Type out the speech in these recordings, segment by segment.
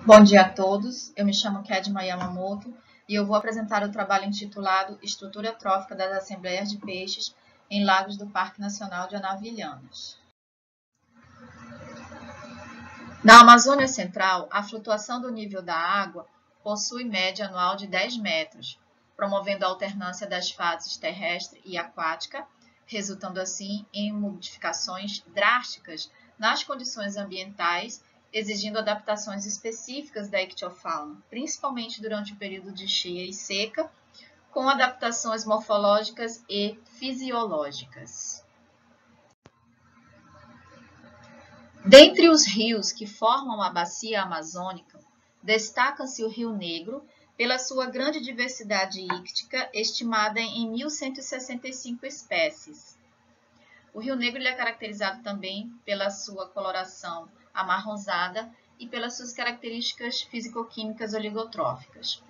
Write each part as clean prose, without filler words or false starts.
Bom dia a todos, eu me chamo Kedma Yamamoto e eu vou apresentar o trabalho intitulado Estrutura Trófica das Assembleias de Peixes em Lagos do Parque Nacional de Anavilhanas. Na Amazônia Central, a flutuação do nível da água possui média anual de 10 metros, promovendo a alternância das fases terrestre e aquática, resultando assim em modificações drásticas nas condições ambientais, exigindo adaptações específicas da ictiofauna, principalmente durante o período de cheia e seca, com adaptações morfológicas e fisiológicas. Dentre os rios que formam a bacia amazônica, destaca-se o Rio Negro, pela sua grande diversidade íctica, estimada em 1.165 espécies. O Rio Negro é caracterizado também pela sua coloração amarronzada e pelas suas características físico-químicas oligotróficas.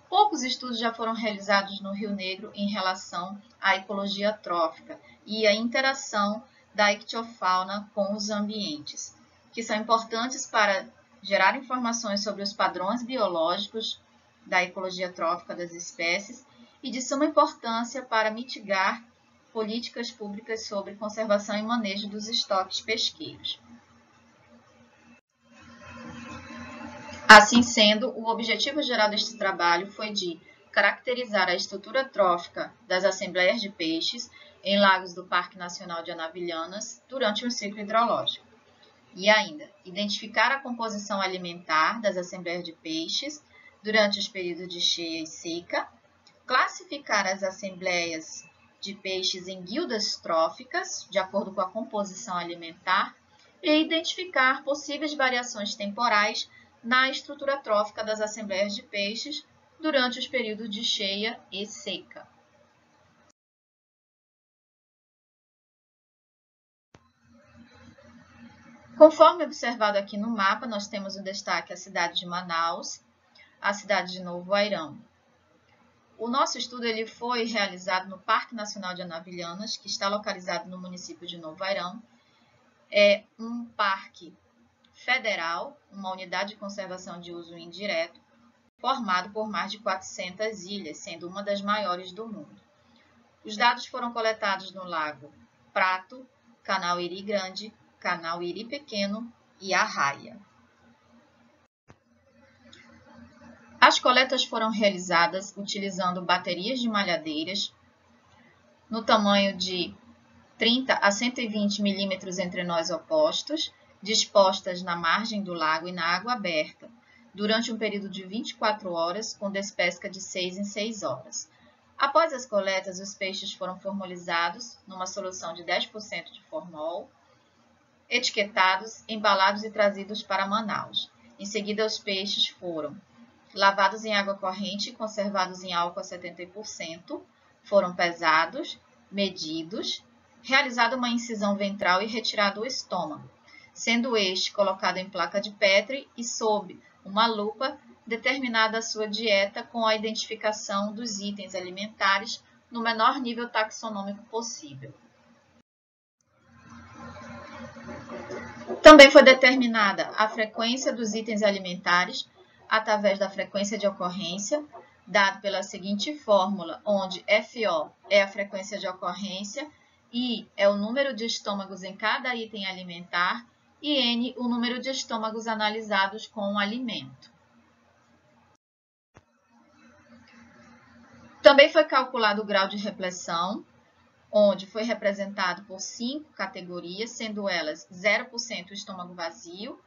Poucos estudos já foram realizados no Rio Negro em relação à ecologia trófica e à interação da ictiofauna com os ambientes, que são importantes para gerar informações sobre os padrões biológicos da ecologia trófica das espécies e de suma importância para mitigar políticas públicas sobre conservação e manejo dos estoques pesqueiros. Assim sendo, o objetivo geral deste trabalho foi de caracterizar a estrutura trófica das assembleias de peixes em lagos do Parque Nacional de Anavilhanas durante um ciclo hidrológico. E ainda, identificar a composição alimentar das assembleias de peixes durante os períodos de cheia e seca, classificar as assembleias de peixes em guildas tróficas, de acordo com a composição alimentar, e identificar possíveis variações temporais na estrutura trófica das assembleias de peixes durante os períodos de cheia e seca. Conforme observado aqui no mapa, nós temos o destaque a cidade de Manaus, a cidade de Novo Airão. O nosso estudo ele foi realizado no Parque Nacional de Anavilhanas, que está localizado no município de Novo Airão. É um parque federal, uma unidade de conservação de uso indireto, formado por mais de 400 ilhas, sendo uma das maiores do mundo. Os dados foram coletados no Lago Prato, Canal Iri Grande, Canal Iri Pequeno e Arraia. As coletas foram realizadas utilizando baterias de malhadeiras no tamanho de 30 a 120 milímetros entre nós opostos, dispostas na margem do lago e na água aberta, durante um período de 24 horas, com despesca de 6 em 6 horas. Após as coletas, os peixes foram formolizados numa solução de 10% de formol, etiquetados, embalados e trazidos para Manaus. Em seguida, os peixes foram lavados em água corrente e conservados em álcool a 70%, foram pesados, medidos, realizada uma incisão ventral e retirado o estômago, sendo este colocado em placa de Petri e sob uma lupa determinada a sua dieta com a identificação dos itens alimentares no menor nível taxonômico possível. Também foi determinada a frequência dos itens alimentares através da frequência de ocorrência, dado pela seguinte fórmula, onde FO é a frequência de ocorrência, I é o número de estômagos em cada item alimentar e N o número de estômagos analisados com o alimento. Também foi calculado o grau de repressão, onde foi representado por 5 categorias, sendo elas 0% estômago vazio,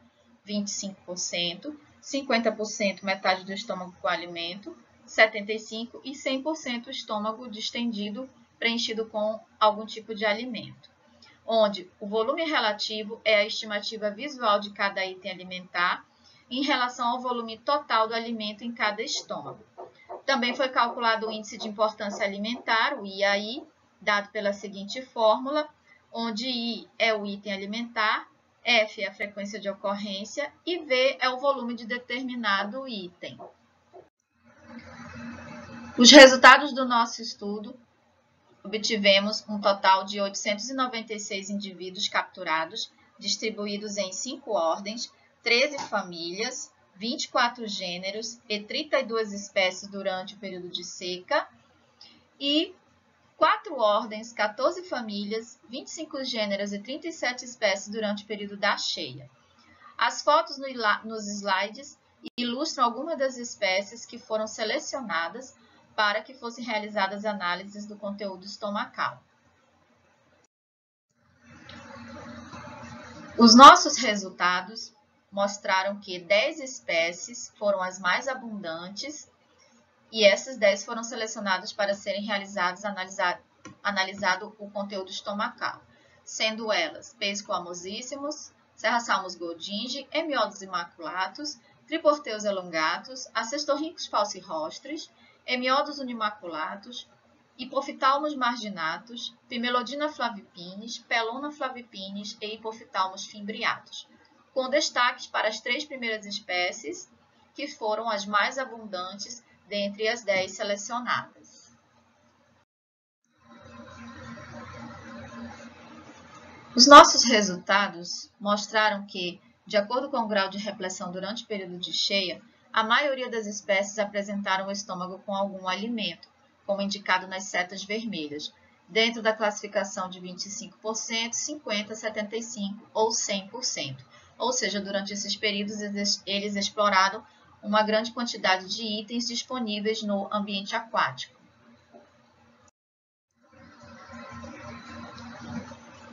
25%, 50% metade do estômago com alimento, 75% e 100% estômago distendido, preenchido com algum tipo de alimento, onde o volume relativo é a estimativa visual de cada item alimentar em relação ao volume total do alimento em cada estômago. Também foi calculado o índice de importância alimentar, o IAI, dado pela seguinte fórmula, onde I é o item alimentar, F é a frequência de ocorrência e V é o volume de determinado item. Os resultados do nosso estudo, obtivemos um total de 896 indivíduos capturados, distribuídos em 5 ordens, 13 famílias, 24 gêneros e 32 espécies durante o período de seca, e 4 ordens, 14 famílias, 25 gêneros e 37 espécies durante o período da cheia. As fotos nos slides ilustram algumas das espécies que foram selecionadas para que fossem realizadas análises do conteúdo estomacal. Os nossos resultados mostraram que 10 espécies foram as mais abundantes e essas 10 foram selecionadas para serem realizadas analisado o conteúdo estomacal, sendo elas Pescoamosíssimos, Serrasalmus goldingi, Hemiodus imaculatus, Triporteus elongatus, Acestorhynchus falcirrostris, Hemiodus unimaculatus, Hipophthalmus marginatus, Pimelodina flavipinis, Pelona flavipinis e Hipophthalmus fimbriatus, com destaques para as 3 primeiras espécies, que foram as mais abundantes dentre as 10 selecionadas. Os nossos resultados mostraram que, de acordo com o grau de repressão durante o período de cheia, a maioria das espécies apresentaram o estômago com algum alimento, como indicado nas setas vermelhas, dentro da classificação de 25%, 50%, 75% ou 100%. Ou seja, durante esses períodos eles exploraram uma grande quantidade de itens disponíveis no ambiente aquático.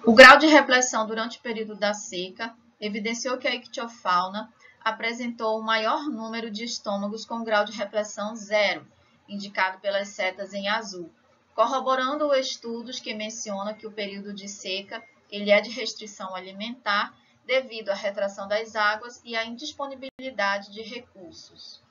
O grau de repressão durante o período da seca evidenciou que a ictiofauna apresentou o maior número de estômagos com grau de repressão 0, indicado pelas setas em azul, corroborando estudos que mencionam que o período de seca ele é de restrição alimentar devido à retração das águas e à indisponibilidade de recursos.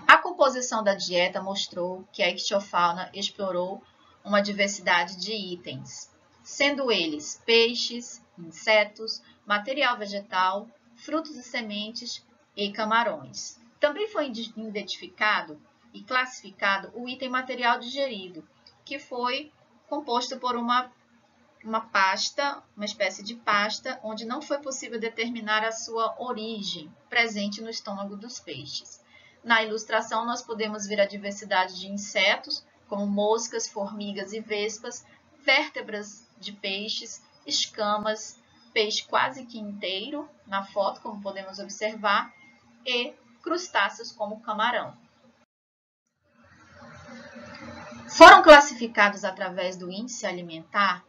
A composição da dieta mostrou que a ictiofauna explorou uma diversidade de itens, sendo eles peixes, insetos, material vegetal, frutos e sementes e camarões. Também foi identificado e classificado o item material digerido, que foi composto por uma pasta, uma espécie de pasta, onde não foi possível determinar a sua origem, presente no estômago dos peixes. Na ilustração, nós podemos ver a diversidade de insetos, como moscas, formigas e vespas, vértebras de peixes, escamas, peixe quase que inteiro, na foto, como podemos observar, e crustáceos como o camarão. Foram classificados através do índice alimentar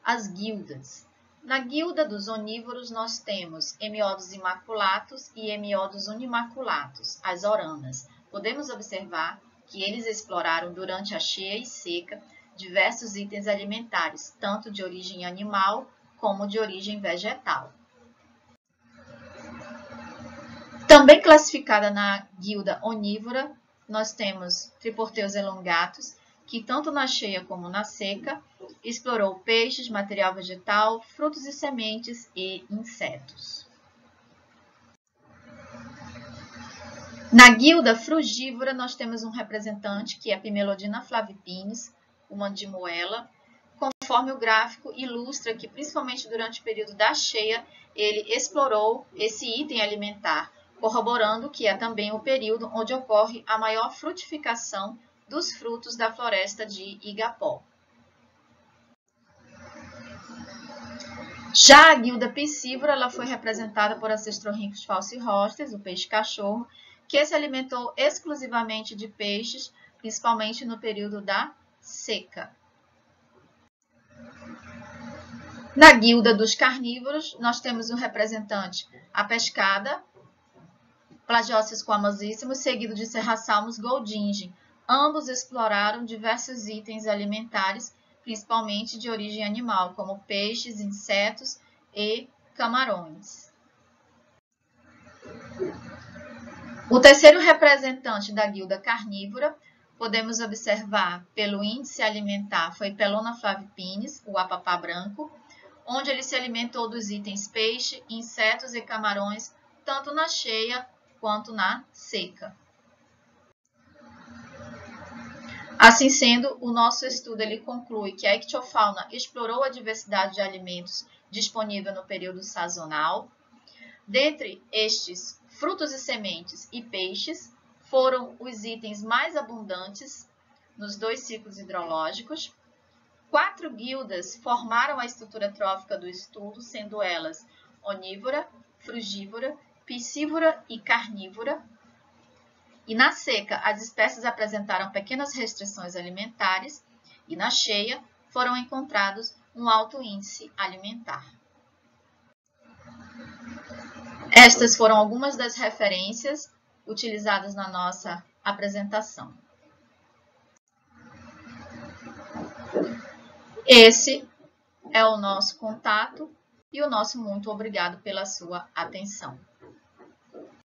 as guildas. Na guilda dos onívoros, nós temos Hemiodus imaculatus e Hemiodus unimaculatus, as oranas. Podemos observar que eles exploraram durante a cheia e seca diversos itens alimentares, tanto de origem animal como de origem vegetal. Também classificada na guilda onívora, nós temos Triporteus elongatus, que tanto na cheia como na seca, explorou peixes, material vegetal, frutos e sementes e insetos. Na guilda frugívora, nós temos um representante que é a Pimelodina flavipinis, uma dimoela, conforme o gráfico ilustra que, principalmente durante o período da cheia, ele explorou esse item alimentar, corroborando que é também o período onde ocorre a maior frutificação dos frutos da floresta de Igapó. Já a guilda piscívora, ela foi representada por Acestorhynchus falcirrostris, o peixe-cachorro, que se alimentou exclusivamente de peixes, principalmente no período da seca. Na guilda dos carnívoros, nós temos um representante, a pescada, Plagiostis squamosíssimos, seguido de Serrasalmus goldingi. Ambos exploraram diversos itens alimentares, principalmente de origem animal, como peixes, insetos e camarões. O terceiro representante da guilda carnívora, podemos observar pelo índice alimentar, foi Pelona flavipinis, o apapá branco, onde ele se alimentou dos itens peixe, insetos e camarões, tanto na cheia quanto na seca. Assim sendo, o nosso estudo ele conclui que a ictiofauna explorou a diversidade de alimentos disponível no período sazonal, Dentre estes, frutos e sementes e peixes foram os itens mais abundantes nos 2 ciclos hidrológicos. 4 guildas formaram a estrutura trófica do estudo, sendo elas onívora, frugívora, piscívora e carnívora. E na seca, as espécies apresentaram pequenas restrições alimentares e na cheia foram encontrados um alto índice alimentar. Estas foram algumas das referências utilizadas na nossa apresentação. Esse é o nosso contato e o nosso muito obrigado pela sua atenção.